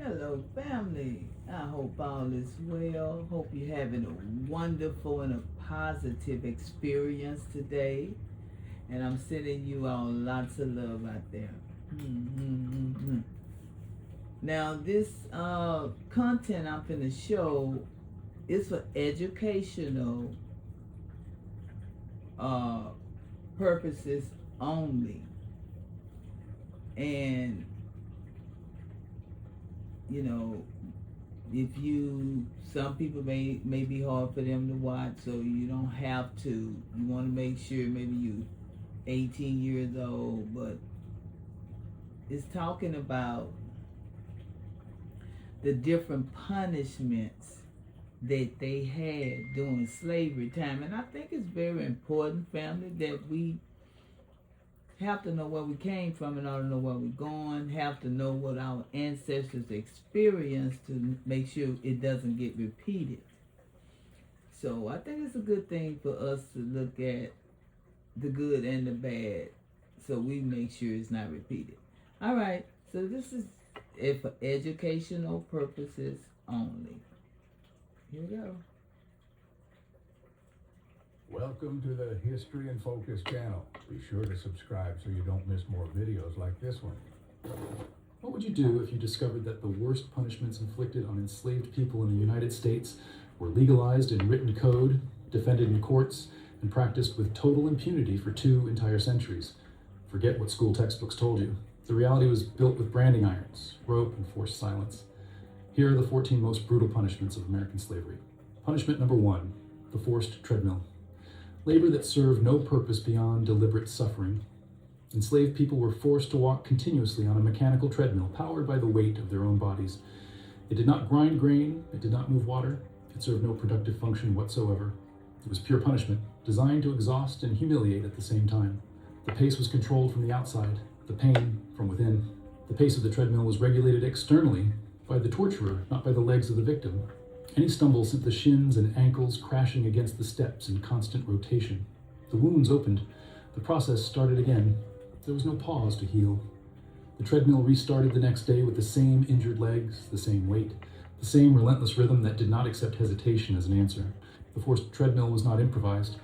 Hello, family. I hope all is well. Hope you're having a wonderful and a positive experience today. And I'm sending you all lots of love out there. Mm-hmm. Now, this content I'm going to show is for educational uh, purposes only. And, you know, if you some people may be hard for them to watch, so you don't have to. You want to make sure maybe you 18 years old, but it's talking about the different punishments that they had during slavery time. And I think it's very important, family, that we have to know where we came from in order to know where we're going, have to know what our ancestors experienced to make sure it doesn't get repeated. So I think it's a good thing for us to look at the good and the bad so we make sure it's not repeated. All right, so this is it for educational purposes only. Here we go. Welcome to the History and Focus channel. Be sure to subscribe so you don't miss more videos like this one. What would you do if you discovered that the worst punishments inflicted on enslaved people in the United States were legalized in written code, defended in courts, and practiced with total impunity for 2 entire centuries? Forget what school textbooks told you. The reality was built with branding irons, rope, and forced silence. Here are the 14 most brutal punishments of American slavery. Punishment number 1, the forced treadmill. Labor that served no purpose beyond deliberate suffering. Enslaved people were forced to walk continuously on a mechanical treadmill powered by the weight of their own bodies. It did not grind grain, it did not move water, it served no productive function whatsoever. It was pure punishment, designed to exhaust and humiliate at the same time. The pace was controlled from the outside, the pain from within. The pace of the treadmill was regulated externally by the torturer, not by the legs of the victim. Any stumble sent the shins and ankles crashing against the steps in constant rotation. The wounds opened. The process started again. There was no pause to heal. The treadmill restarted the next day with the same injured legs, the same weight, the same relentless rhythm that did not accept hesitation as an answer. The forced treadmill was not improvised.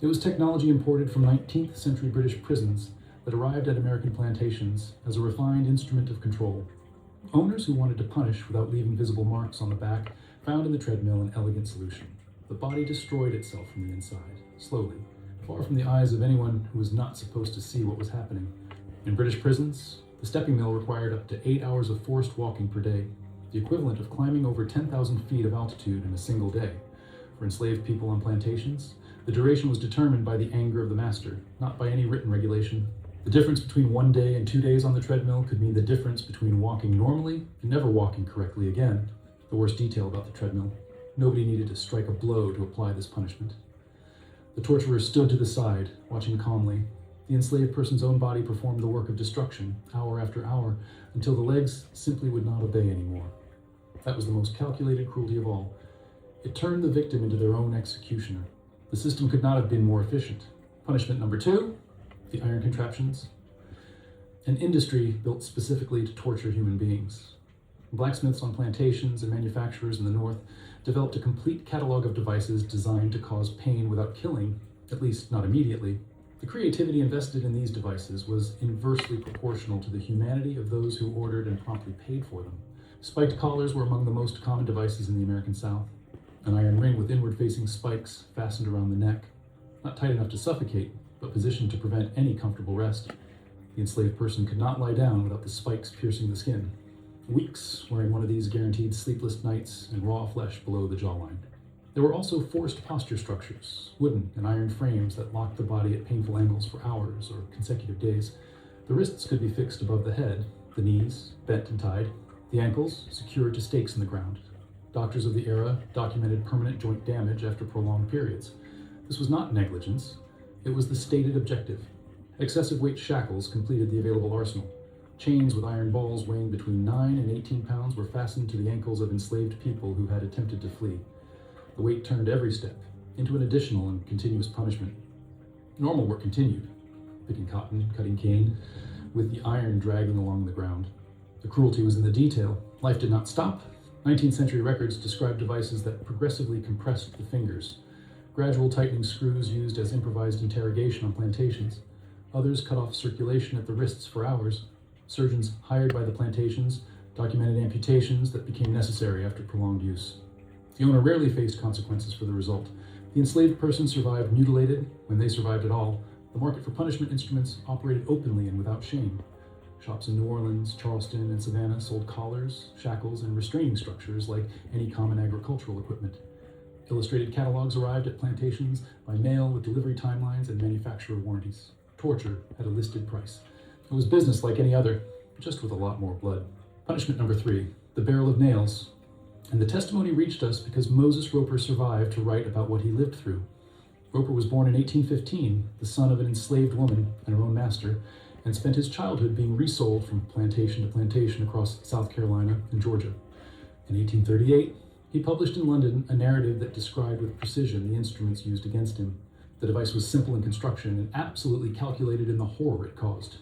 It was technology imported from 19th century British prisons that arrived at American plantations as a refined instrument of control. Owners who wanted to punish without leaving visible marks on the back found in the treadmill an elegant solution. The body destroyed itself from the inside, slowly, far from the eyes of anyone who was not supposed to see what was happening. In British prisons, the stepping mill required up to 8 hours of forced walking per day, the equivalent of climbing over 10,000 feet of altitude in a single day. For enslaved people on plantations, the duration was determined by the anger of the master, not by any written regulation. The difference between 1 day and 2 days on the treadmill could mean the difference between walking normally and never walking correctly again. The worst detail about the treadmill: nobody needed to strike a blow to apply this punishment. The torturer stood to the side, watching calmly. The enslaved person's own body performed the work of destruction, hour after hour, until the legs simply would not obey anymore. That was the most calculated cruelty of all. It turned the victim into their own executioner. The system could not have been more efficient. Punishment number 2, the iron contraptions. An industry built specifically to torture human beings. Blacksmiths on plantations and manufacturers in the North developed a complete catalog of devices designed to cause pain without killing, at least not immediately. The creativity invested in these devices was inversely proportional to the humanity of those who ordered and promptly paid for them. Spiked collars were among the most common devices in the American South. An iron ring with inward-facing spikes fastened around the neck, not tight enough to suffocate, but positioned to prevent any comfortable rest. The enslaved person could not lie down without the spikes piercing the skin. Weeks wearing one of these guaranteed sleepless nights and raw flesh below the jawline. There were also forced posture structures, wooden and iron frames that locked the body at painful angles for hours or consecutive days. The wrists could be fixed above the head, the knees bent and tied, the ankles secured to stakes in the ground. Doctors of the era documented permanent joint damage after prolonged periods. This was not negligence, it was the stated objective. Excessive weight shackles completed the available arsenal. Chains with iron balls weighing between 9 and 18 pounds were fastened to the ankles of enslaved people who had attempted to flee. The weight turned every step into an additional and continuous punishment. Normal work continued, picking cotton, cutting cane, with the iron dragging along the ground. The cruelty was in the detail. Life did not stop. 19th century records describe devices that progressively compressed the fingers. Gradual tightening screws used as improvised interrogation on plantations. Others cut off circulation at the wrists for hours. Surgeons hired by the plantations documented amputations that became necessary after prolonged use. The owner rarely faced consequences for the result. The enslaved person survived mutilated, when they survived at all. The market for punishment instruments operated openly and without shame. Shops in New Orleans, Charleston, and Savannah sold collars, shackles, and restraining structures like any common agricultural equipment. Illustrated catalogs arrived at plantations by mail with delivery timelines and manufacturer warranties. Torture at a listed price. It was business like any other, just with a lot more blood. Punishment number 3, the barrel of nails. And the testimony reached us because Moses Roper survived to write about what he lived through. Roper was born in 1815, the son of an enslaved woman and her own master, and spent his childhood being resold from plantation to plantation across South Carolina and Georgia. In 1838, he published in London a narrative that described with precision the instruments used against him. The device was simple in construction and absolutely calculated in the horror it caused.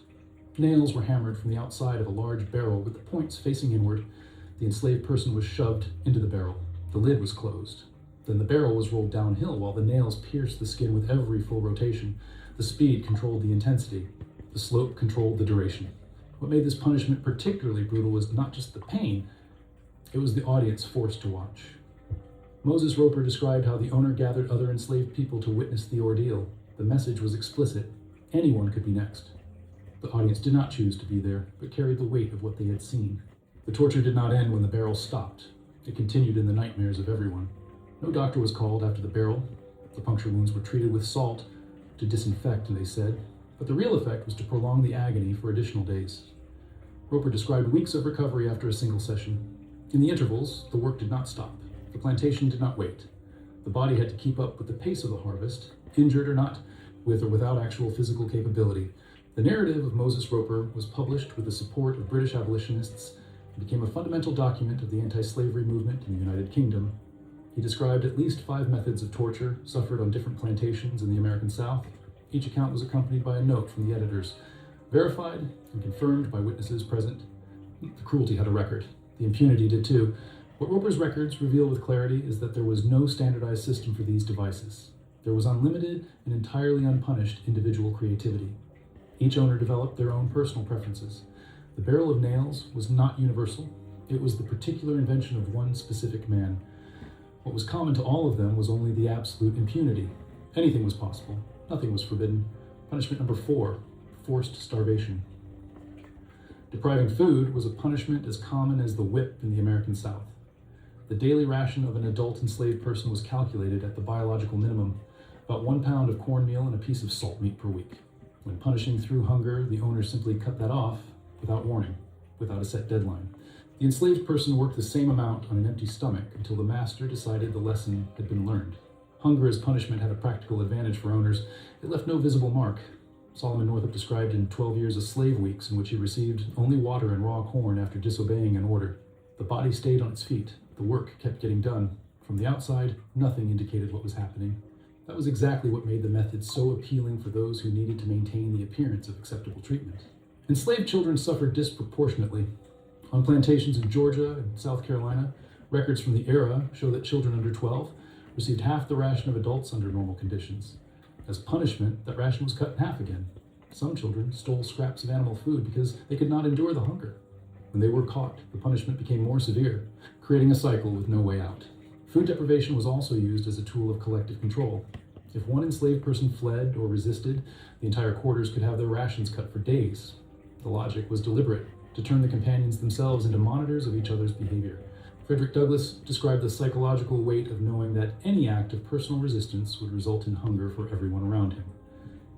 Nails were hammered from the outside of a large barrel with the points facing inward. The enslaved person was shoved into the barrel. The lid was closed. Then the barrel was rolled downhill while the nails pierced the skin with every full rotation. The speed controlled the intensity. The slope controlled the duration. What made this punishment particularly brutal was not just the pain, it was the audience forced to watch. Moses Roper described how the owner gathered other enslaved people to witness the ordeal. The message was explicit. Anyone could be next. The audience did not choose to be there, but carried the weight of what they had seen. The torture did not end when the barrel stopped. It continued in the nightmares of everyone. No doctor was called after the barrel. The puncture wounds were treated with salt to disinfect, they said, but the real effect was to prolong the agony for additional days. Roper described weeks of recovery after a single session. In the intervals, the work did not stop. The plantation did not wait. The body had to keep up with the pace of the harvest, injured or not, with or without actual physical capability. The narrative of Moses Roper was published with the support of British abolitionists and became a fundamental document of the anti-slavery movement in the United Kingdom. He described at least 5 methods of torture suffered on different plantations in the American South. Each account was accompanied by a note from the editors, verified and confirmed by witnesses present. The cruelty had a record. The impunity did too. What Roper's records reveal with clarity is that there was no standardized system for these devices. There was unlimited and entirely unpunished individual creativity. Each owner developed their own personal preferences. The barrel of nails was not universal. It was the particular invention of one specific man. What was common to all of them was only the absolute impunity. Anything was possible. Nothing was forbidden. Punishment number 4, forced starvation. Depriving food was a punishment as common as the whip in the American South. The daily ration of an adult enslaved person was calculated at the biological minimum, about 1 pound of cornmeal and a piece of salt meat per week. When punishing through hunger, the owner simply cut that off without warning, without a set deadline. The enslaved person worked the same amount on an empty stomach until the master decided the lesson had been learned. Hunger as punishment had a practical advantage for owners. It left no visible mark. Solomon Northup described in 12 Years of Slave Weeks, in which he received only water and raw corn after disobeying an order. The body stayed on its feet. The work kept getting done. From the outside, nothing indicated what was happening. That was exactly what made the method so appealing for those who needed to maintain the appearance of acceptable treatment. Enslaved children suffered disproportionately. On plantations in Georgia and South Carolina, records from the era show that children under 12 received half the ration of adults under normal conditions. As punishment, that ration was cut in half again. Some children stole scraps of animal food because they could not endure the hunger. When they were caught, the punishment became more severe, creating a cycle with no way out. Food deprivation was also used as a tool of collective control. If one enslaved person fled or resisted, the entire quarters could have their rations cut for days. The logic was deliberate, to turn the companions themselves into monitors of each other's behavior. Frederick Douglass described the psychological weight of knowing that any act of personal resistance would result in hunger for everyone around him.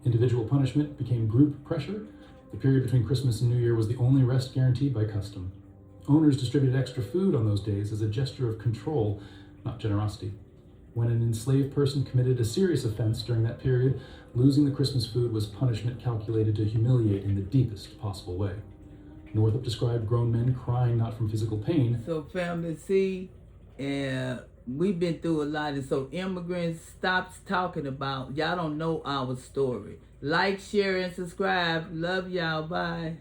Individual punishment became group pressure. The period between Christmas and New Year was the only rest guaranteed by custom. Owners distributed extra food on those days as a gesture of control, not generosity. When an enslaved person committed a serious offense during that period, losing the Christmas food was punishment calculated to humiliate in the deepest possible way. Northup described grown men crying not from physical pain. So family, see, we've been through a lot, and so immigrants, stops talking about, y'all don't know our story. Like, share, and subscribe. Love y'all. Bye.